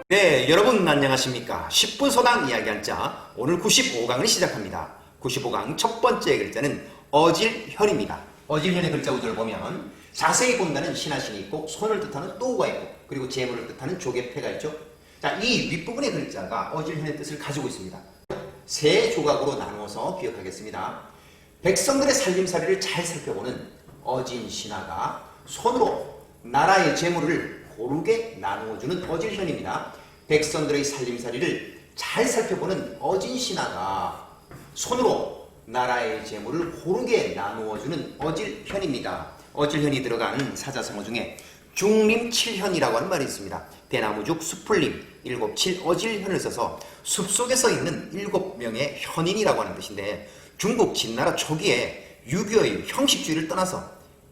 네, 여러분 안녕하십니까. 10분 소당 이야기 한자 오늘 95강을 시작합니다. 95강 첫 번째 글자는 어질현입니다. 어질현의 글자 구조를 보면 자세히 본다는 신하신이 있고 손을 뜻하는 또우가 있고 그리고 재물을 뜻하는 조개패가 있죠. 자, 이 윗부분의 글자가 어질현의 뜻을 가지고 있습니다. 세 조각으로 나누어서 기억하겠습니다. 백성들의 살림살이를 잘 살펴보는 어진신하가 손으로 나라의 재물을 고르게 나누어주는 어질현입니다. 백성들의 살림살이를 잘 살펴보는 어진신하가 손으로 나라의 재물을 고르게 나누어주는 어질현입니다. 어질현이 들어간 사자성어 중에 중림칠현이라고 하는 말이 있습니다. 대나무죽 수풀림 7칠 어질현을 써서 숲속에 서 있는 7명의 현인이라고 하는 뜻인데, 중국 진나라 초기에 유교의 형식주의를 떠나서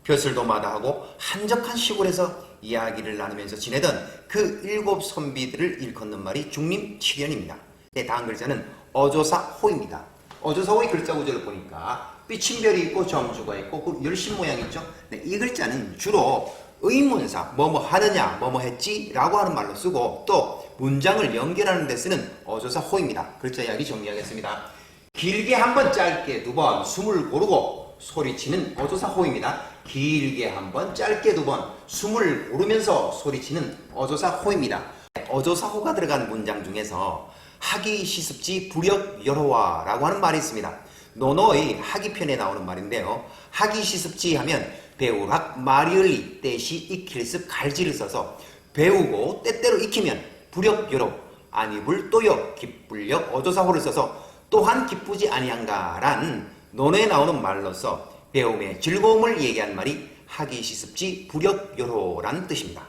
벼슬도 마다하고 한적한 시골에서 이야기를 나누면서 지내던 그 7 선비들을 일컫는 말이 중림칠현입니다. 네, 다음 글자는 어조사호입니다. 어조사호의 글자 구조를 보니까 삐침별이 있고 점주가 있고 그 열심 모양이 있죠. 네, 이 글자는 주로 의문사, 뭐뭐 하느냐, 뭐뭐 했지 라고 하는 말로 쓰고 또 문장을 연결하는 데 쓰는 어조사호입니다. 글자 이야기 정리하겠습니다. 길게 한 번, 짧게 두 번 숨을 고르고 소리치는 어조사호입니다. 길게 한 번, 짧게 두 번 숨을 고르면서 소리치는 어조사호입니다. 어조사호가 들어간 문장 중에서 하기 시습지 불역여로와 라고 하는 말이 있습니다. 논어의 하기편에 나오는 말인데요. 하기 시습지 하면 배우락 마리을리 때시 익힐습 갈지를 써서 배우고 때때로 익히면 불역여로 아니불 또역 기쁠역 어조사호를 써서 또한 기쁘지 아니한가란 논어에 나오는 말로서 배움의 즐거움을 얘기한 말이 하기 시습지 불역여로라는 뜻입니다.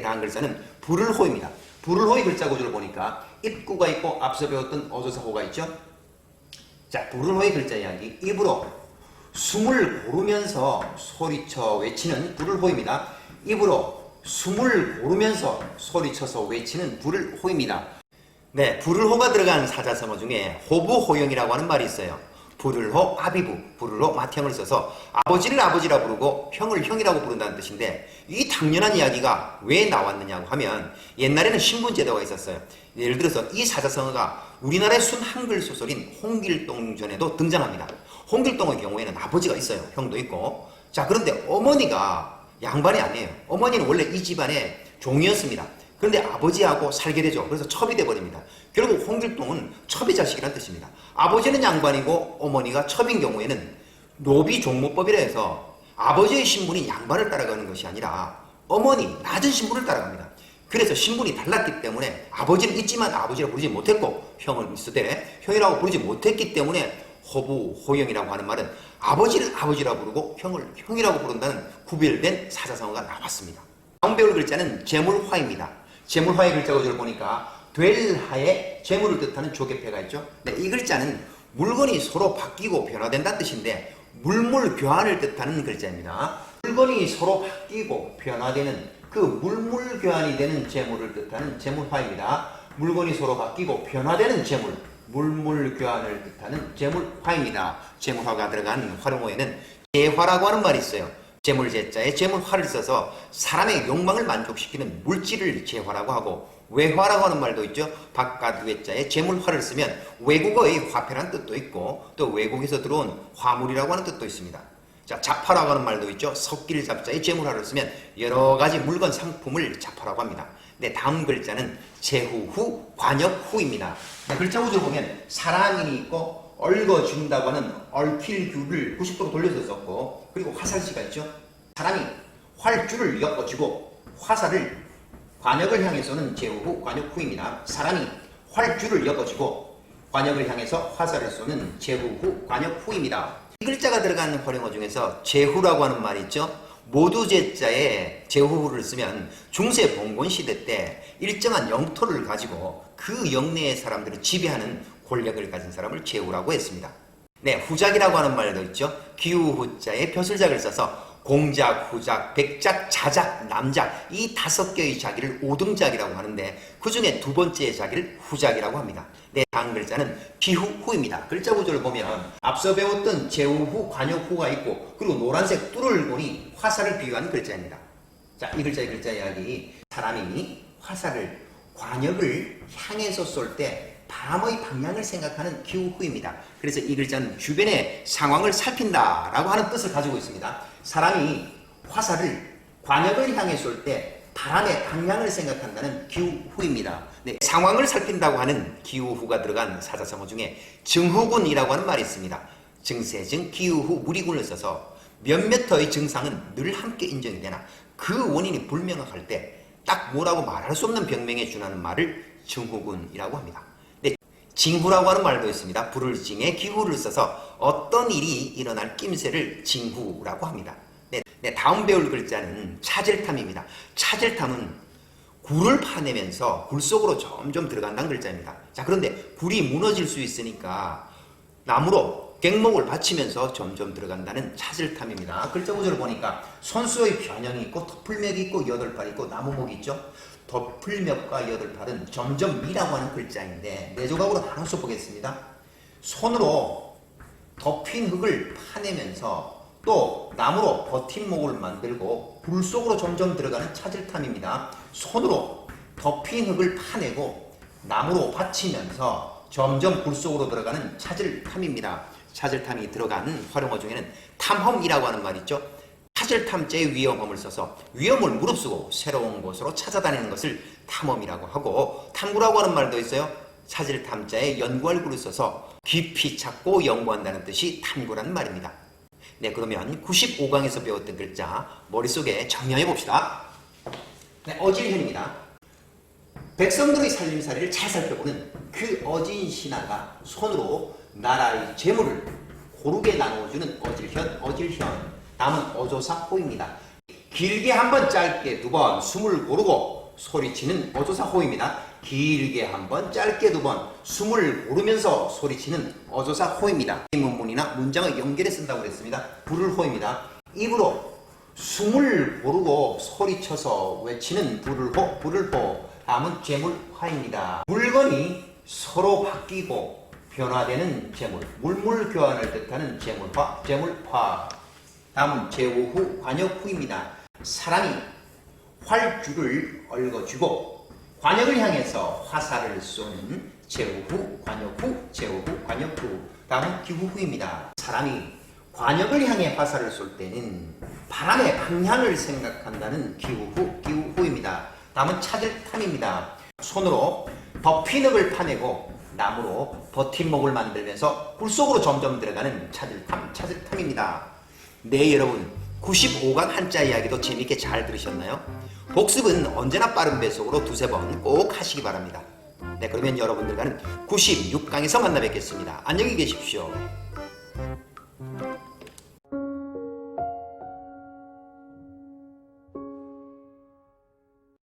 다음 글자는 불을호입니다. 불을호의 글자 구조를 보니까 입구가 있고 앞서 배웠던 어조사호가 있죠. 자, 불을호의 글자 이야기. 입으로 숨을 고르면서 소리쳐 외치는 불을호입니다. 입으로 숨을 고르면서 소리쳐서 외치는 불을호입니다. 네, 불을호가 들어간 사자성어 중에 호부호영이라고 하는 말이 있어요. 불을호 아비부, 불을호 맏형을 써서 아버지를 아버지라 부르고 형을 형이라고 부른다는 뜻인데, 이 당연한 이야기가 왜 나왔느냐고 하면 옛날에는 신분제도가 있었어요. 예를 들어서 이 사자성어가 우리나라의 순 한글 소설인 홍길동전에도 등장합니다. 홍길동의 경우에는 아버지가 있어요. 형도 있고. 자, 그런데 어머니가 양반이 아니에요. 어머니는 원래 이 집안의 종이었습니다. 그런데 아버지하고 살게 되죠. 그래서 첩이 돼버립니다. 결국 홍길동은 첩의 자식이라는 뜻입니다. 아버지는 양반이고 어머니가 첩인 경우에는 노비 종모법이라 해서 아버지의 신분이 양반을 따라가는 것이 아니라 어머니, 낮은 신분을 따라갑니다. 그래서 신분이 달랐기 때문에 아버지는 있지만 아버지라 부르지 못했고 형은 있으되 형이라고 부르지 못했기 때문에 호부, 호영이라고 하는 말은 아버지를 아버지라 부르고 형을 형이라고 부른다는 구별된 사자성어가 나왔습니다. 다음 배울 글자는 재물화입니다. 재물화의 글자 구조를 보니까 될 하에 재물을 뜻하는 조개패가 있죠. 네, 이 글자는 물건이 서로 바뀌고 변화된다는 뜻인데 물물교환을 뜻하는 글자입니다. 물건이 서로 바뀌고 변화되는 그 물물교환이 되는 재물을 뜻하는 재물화입니다. 물건이 서로 바뀌고 변화되는 재물, 물물교환을 뜻하는 재물화입니다. 재물화가 들어간 활용어에는 재화라고 하는 말이 있어요. 재물제자에 재물화를 써서 사람의 욕망을 만족시키는 물질을 재화라고 하고, 외화라고 하는 말도 있죠. 바깥 외자에 재물화를 쓰면 외국어의 화폐라는 뜻도 있고 또 외국에서 들어온 화물이라고 하는 뜻도 있습니다. 자, 자파라고 하는 말도 있죠. 섞일 잡자에 재물화를 쓰면 여러 가지 물건 상품을 자파라고 합니다. 네, 다음 글자는 제후후 관역후입니다. 네, 글자 구조를 보면 사랑이 있고 얽어준다고 하는 얽힐규를 90도로 돌려서 썼고, 그리고 화살시가 있죠. 사람이 활줄을 엮어주고 화살을 관역을 향해 쏘는 제후후 관역후입니다. 사람이 활줄을 엮어주고 관역을 향해서 화살을 쏘는 제후후 관역후입니다. 이 글자가 들어가는 활용어 중에서 제후라고 하는 말이 있죠. 모두 제자에 제후후를 쓰면 중세 봉건 시대 때 일정한 영토를 가지고 그 영내의 사람들을 지배하는 권력을 가진 사람을 제후라고 했습니다. 네, 후작이라고 하는 말도 있죠. 기후후자에 벼슬작을 써서 공작, 후작, 백작, 자작, 남작 이 5개의 자기를 오등작이라고 하는데 그 중에 두 번째 자기를 후작이라고 합니다. 네, 다음 글자는 기후후입니다. 글자 구조를 보면 앞서 배웠던 제후후, 관역후가 있고 그리고 노란색 뚫을 고리 화살을 비유한 글자입니다. 자, 이 글자의 글자 이야기. 사람이 화살을, 관역을 향해서 쏠 때 바람의 방향을 생각하는 기후후입니다. 그래서 이 글자는 주변의 상황을 살핀다라고 하는 뜻을 가지고 있습니다. 사람이 화살을, 관역을 향해 쏠 때 바람의 방향을 생각한다는 기후후입니다. 네, 상황을 살핀다고 하는 기후후가 들어간 사자성어 중에 증후군이라고 하는 말이 있습니다. 증세증, 기후후, 무리군을 써서 몇몇의 증상은 늘 함께 인정이 되나 그 원인이 불명확할 때 딱 뭐라고 말할 수 없는 병명에 준하는 말을 증후군이라고 합니다. 네, 징후라고 하는 말도 있습니다. 불을 징해 기후를 써서 어떤 일이 일어날 낌새를 징후라고 합니다. 네, 다음 배울 글자는 차질탐입니다. 차질탐은 굴을 파내면서 굴 속으로 점점 들어간다는 글자입니다. 자, 그런데 굴이 무너질 수 있으니까 나무로 갱목을 받치면서 점점 들어간다는 차질탐입니다. 글자 구조를 보니까 손수의 변형이 있고 덮을맥이 있고 여덟팔이 있고 나무목이 있죠. 덮을맥과 여덟팔은 점점미라고 하는 글자인데 네 조각으로 나눠서 보겠습니다. 손으로 덮인 흙을 파내면서 또 나무로 버팀목을 만들고 불 속으로 점점 들어가는 차질탐입니다. 손으로 덮인 흙을 파내고 나무로 받치면서 점점 불 속으로 들어가는 차질탐입니다. 차질탐이 들어간 활용어 중에는 탐험이라고 하는 말 있죠. 차질탐자의 위험함을 써서 위험을 무릅쓰고 새로운 곳으로 찾아다니는 것을 탐험이라고 하고, 탐구라고 하는 말도 있어요. 차질탐자의 연구할 구를 써서 깊이 찾고 연구한다는 뜻이 탐구라는 말입니다. 네, 그러면 95강에서 배웠던 글자 머릿속에 정리해 봅시다. 네, 어질현입니다. 백성들의 살림살이를 잘 살펴보는 그 어진 신하가 손으로 나라의 재물을 고르게 나누어주는 어질현. 다음은 어조사호입니다. 길게 한 번, 짧게 두 번 숨을 고르고 소리치는 어조사호입니다. 길게 한 번, 짧게 두 번 숨을 고르면서 소리치는 어조사호입니다. 이 문문이나 문장을 연결해 쓴다고 그랬습니다. 부를호입니다. 입으로 숨을 고르고 소리쳐서 외치는 부를호. 다음은 재물화입니다. 물건이 서로 바뀌고 변화되는 재물, 물물 교환을 뜻하는 재물화. 다음은 제후후, 관역후입니다. 사람이 활주를 얽어쥐고 관역을 향해서 화살을 쏘는 제후후, 관역후, 제후후, 관역후. 다음은 기후후입니다. 사람이 관역을 향해 화살을 쏠 때는 바람의 방향을 생각한다는 기후후입니다. 다음은 차질탐입니다. 손으로 덮인 흙을 파내고 나무로 버팀목을 만들면서 굴 속으로 점점 들어가는 차질탐입니다. 네, 여러분 95강 한자 이야기도 재밌게 잘 들으셨나요? 복습은 언제나 빠른 배속으로 두세 번 꼭 하시기 바랍니다. 네, 그러면 여러분들과는 96강에서 만나 뵙겠습니다. 안녕히 계십시오.